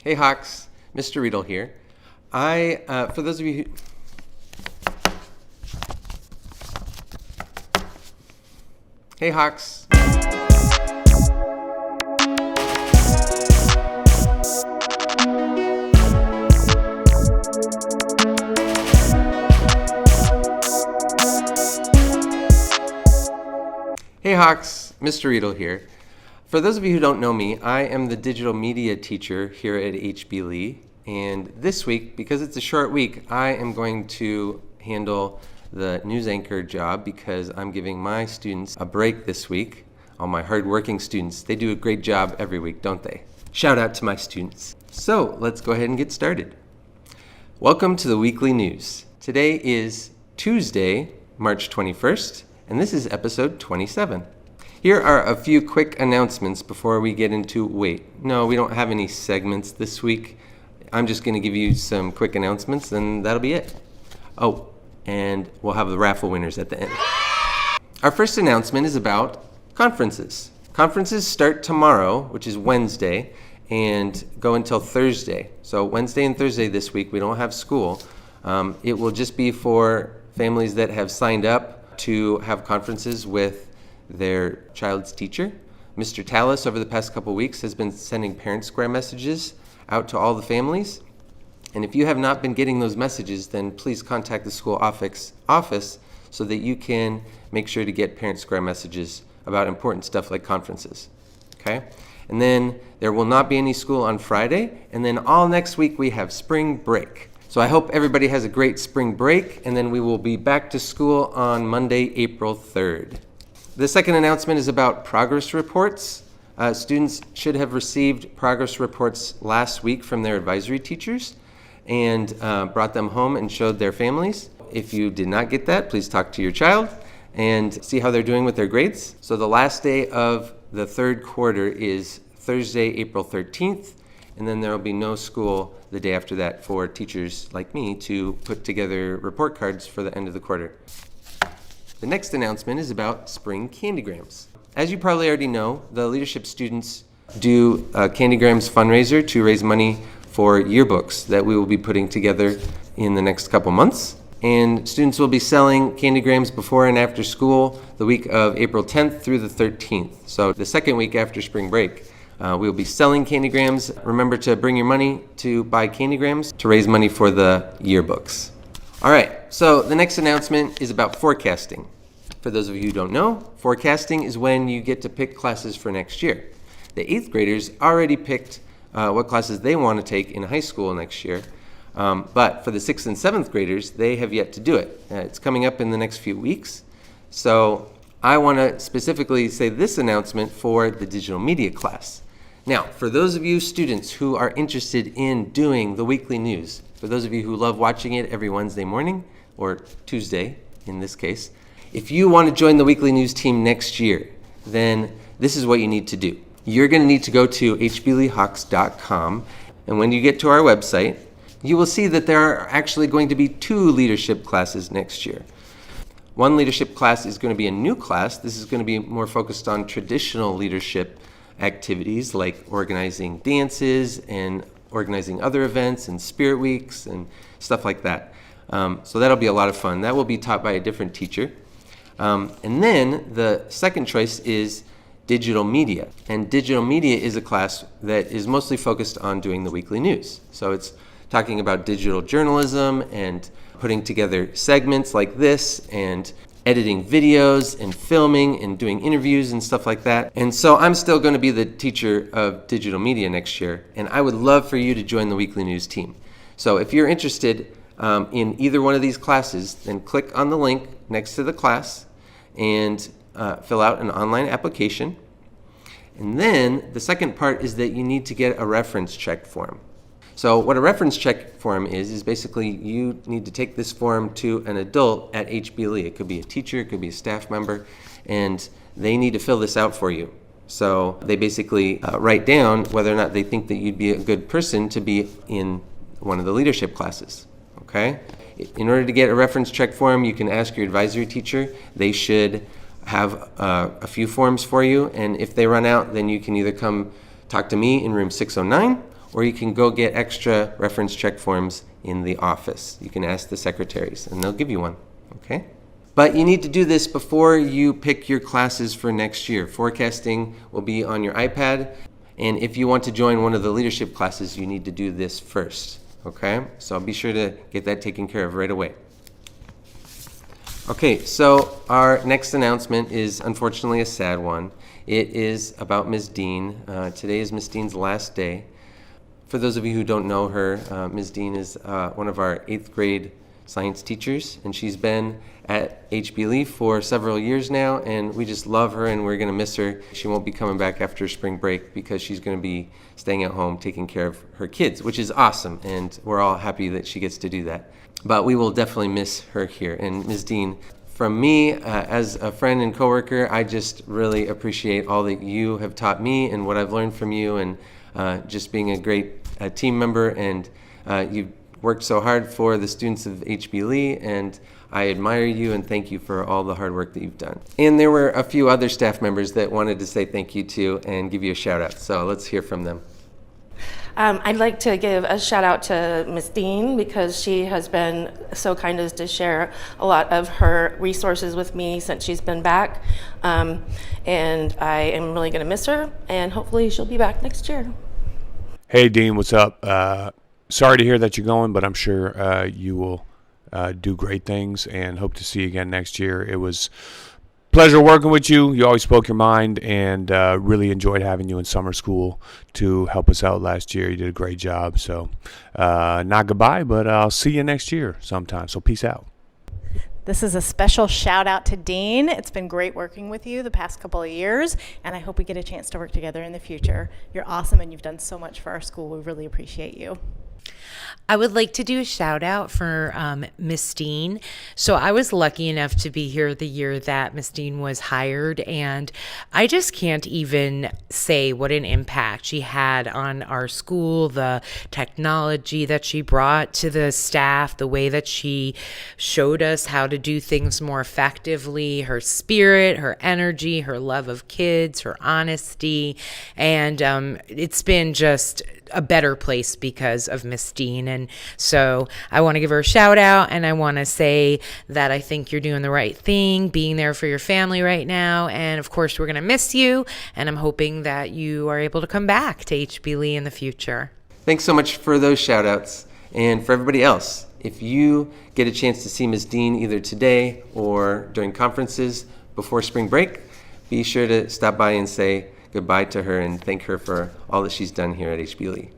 Hey Hawks, Mr. Riedel here. For those of you who... Hey Hawks. Hey Hawks, Mr. Riedel here. For those of you who don't know me, I am the digital media teacher here at WeekLEE, and this week, because it's a short week, I am going to handle the news anchor job because I'm giving my students a break this week. All my hardworking students, they do a great job every week, don't they? Shout out to my students. So let's go ahead and get started. Welcome to the weekly news. Today is Tuesday, March 21st, and this is episode 27. Here are a few quick announcements before we get into No, we don't have any segments this week. I'm just going to give you some quick announcements and that'll be it. Oh, and we'll have the Raffle Winners at the end. Our first announcement is about conferences. Conferences start tomorrow, which is Wednesday, and go until Thursday. So Wednesday and Thursday this week, we don't have school. It will just be for families that have signed up to have conferences with their child's teacher. Mr. Tallis, over the past couple weeks, has been sending parent square messages out to all the families. And if you have not been getting those messages, then please contact the school office so that you can make sure to get parent square messages about important stuff like conferences. Okay? And then there will not be any school on Friday, and then all next week we have spring break. So I hope everybody has a great spring break, and then we will be back to school on Monday, April 3rd. The second announcement is about progress reports. Students should have received progress reports last week from their advisory teachers and brought them home and showed their families. If you did not get that, please talk to your child and see how they're doing with their grades. So the last day of the third quarter is Thursday, April 13th, and then there will be no school the day after that for teachers like me to put together report cards for the end of the quarter. The next announcement is about spring Candygrams. As you probably already know, the leadership students do a Candygrams fundraiser to raise money for yearbooks that we will be putting together in the next couple months. And students will be selling Candygrams before and after school the week of April 10th through the 13th. So the second week after spring break, we will be selling Candygrams. Remember to bring your money to buy Candygrams to raise money for the yearbooks. All right, so the next announcement is about forecasting. For those of you who don't know, forecasting is when you get to pick classes for next year. The 8th graders already picked what classes they want to take in high school next year, but for the 6th and 7th graders, they have yet to do it. It's coming up in the next few weeks, so I want to specifically say this announcement for the digital media class. Now, for those of you students who are interested in doing the weekly news, for those of you who love watching it every Wednesday morning, or Tuesday in this case, if you want to join the weekly news team next year, then this is what you need to do. You're going to need to go to hbleehawks.com, and when you get to our website, you will see that there are actually going to be 2 leadership classes next year. One leadership class is going to be a new class. This is going to be more focused on traditional leadership activities like organizing dances and organizing other events and spirit weeks and stuff like that. So that'll be a lot of fun. That will be taught by a different teacher. And then the second choice is digital media. And digital media is a class that is mostly focused on doing the weekly news. So it's talking about digital journalism and putting together segments like this and editing videos and filming and doing interviews and stuff like that. And so I'm still going to be the teacher of digital media next year, and I would love for you to join the weekly news team. So if you're interested in either one of these classes, then click on the link next to the class and fill out an online application. And then the second part is that you need to get a reference check form. So what a reference check form is basically you need to take this form to an adult at WeekLEE. It could be a teacher, it could be a staff member, and they need to fill this out for you. So they basically write down whether or not they think that you'd be a good person to be in one of the leadership classes, okay? In order to get a reference check form, you can ask your advisory teacher. They should have a few forms for you, and if they run out, then you can either come talk to me in room 609, or you can go get extra reference check forms in the office. You can ask the secretaries and they'll give you one, okay? But you need to do this before you pick your classes for next year. Forecasting will be on your iPad, and if you want to join one of the leadership classes, you need to do this first, okay? So be sure to get that taken care of right away. Okay, so our next announcement is unfortunately a sad one. It is about Ms. Dean. Today is Ms. Dean's last day. For those of you who don't know her, Ms. Dean is one of our 8th grade science teachers, and she's been at HBLE for several years now, and we just love her and we're going to miss her. She won't be coming back after spring break because she's going to be staying at home taking care of her kids, which is awesome, and we're all happy that she gets to do that. But we will definitely miss her here. And Ms. Dean, from me, as a friend and coworker, I just really appreciate all that you have taught me and what I've learned from you, and just being a great team member, and you've worked so hard for the students of HBLE, and I admire you and thank you for all the hard work that you've done. And there were a few other staff members that wanted to say thank you to and give you a shout out, so let's hear from them. I'd like to give a shout out to Ms. Dean because she has been so kind as to share a lot of her resources with me since she's been back. And I am really going to miss her, and hopefully she'll be back next year. Hey, Dean, what's up? Sorry to hear that you're going, but I'm sure you will do great things and hope to see you again next year. It was pleasure working with you. You always spoke your mind, and really enjoyed having you in summer school to help us out last year. You did a great job. So not goodbye, but I'll see you next year sometime. So peace out. This is a special shout out to Dean. It's been great working with you the past couple of years, and I hope we get a chance to work together in the future. You're awesome, and you've done so much for our school. We really appreciate you. I would like to do a shout out for Miss Dean. So I was lucky enough to be here the year that Miss Dean was hired, and I just can't even say what an impact she had on our school, the technology that she brought to the staff, the way that she showed us how to do things more effectively, her spirit, her energy, her love of kids, her honesty, and it's been just a better place because of Miss Dean. And so I want to give her a shout out, and I want to say that I think you're doing the right thing, being there for your family right now. And of course, we're going to miss you, and I'm hoping that you are able to come back to HBLE in the future. Thanks so much for those shout outs. And for everybody else, if you get a chance to see Ms. Dean either today or during conferences before spring break, be sure to stop by and say goodbye to her and thank her for all that she's done here at HBLE.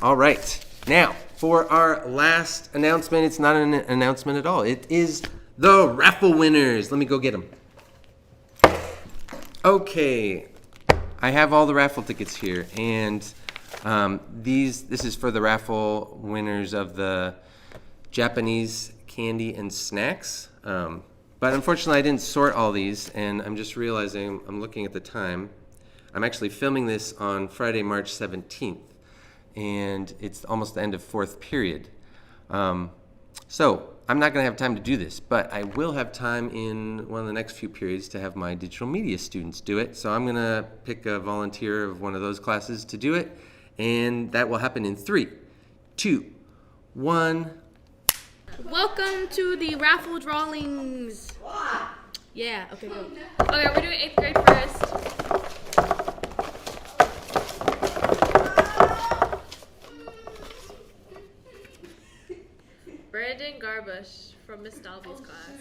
All right, now for our last announcement. It's not an announcement at all. It is the Raffle Winners. Let me go get them. Okay, I have all the raffle tickets here, and this is for the raffle winners of the Japanese candy and snacks. But unfortunately, I didn't sort all these, and I'm just realizing, I'm looking at the time. I'm actually filming this on Friday, March 17th, and it's almost the end of 4th period. So I'm not going to have time to do this, but I will have time in one of the next few periods to have my digital media students do it. So I'm going to pick a volunteer of one of those classes to do it, and that will happen in 3, 2, 1. Welcome to the raffle drawings. Yeah, okay, go. Okay, we're doing 8th grade first. Brandon Garbush from Miss Dalby's class.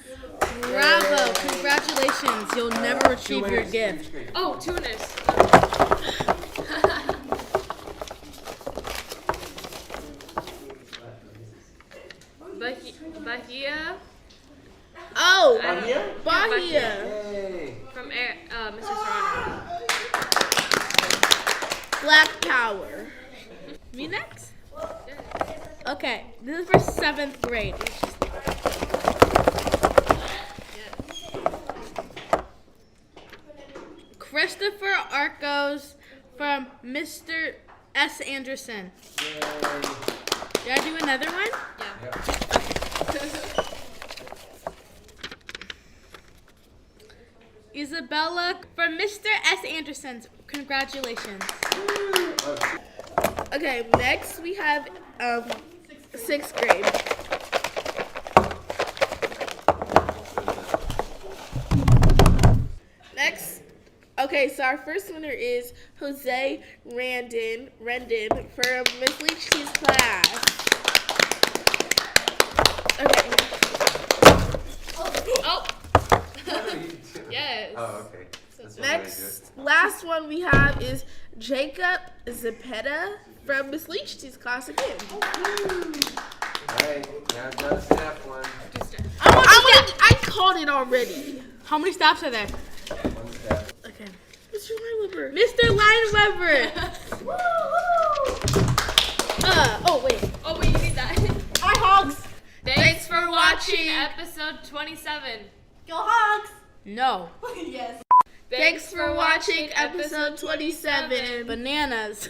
Bravo! Congratulations! You'll never retrieve your gift. Oh, 2 winners. Bahia. Oh! Bahia? Bahia! From Mr. Serrano. Black Power. Me next? Okay, this is for 7th grade. Christopher Arcos from Mr. S. Anderson. Did I do another one? Yeah. Isabella from Mr. S. Anderson's. Congratulations. Okay, next we have 6th grade. Next, okay, so our first winner is Jose Rendon from Miss Leach's class. Okay. Oh. Yes. Oh, okay. That's one way to do it. Next, last one we have is Jacob Zepeda from Miss Leach's class again. All right, now done step one. I called it already. How many stops are there? One step. Okay. Mr. Lineweber. Mr. Lineweber. Oh, wait. Oh, wait, you need that. Hi, Hogs. Thanks for watching watching. episode 27. Go Hogs. No. Yes. Thanks for watching episode 27. Bananas.